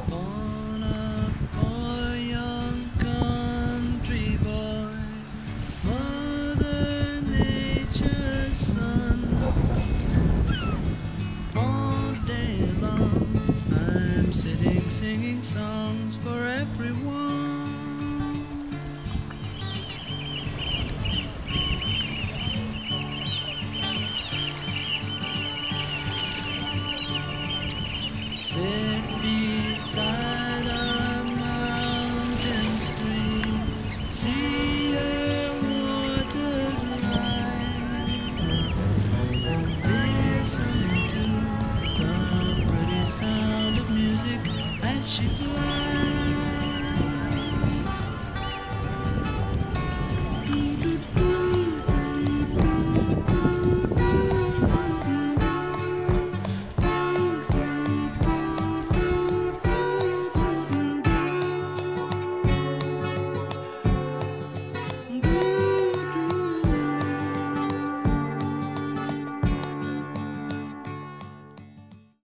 Born a poor young country boy, Mother Nature's son. All day long I'm sitting singing songs for everyone. Sit beside a mountain stream, see her waters rise. Listen to the pretty sound of music as she flows.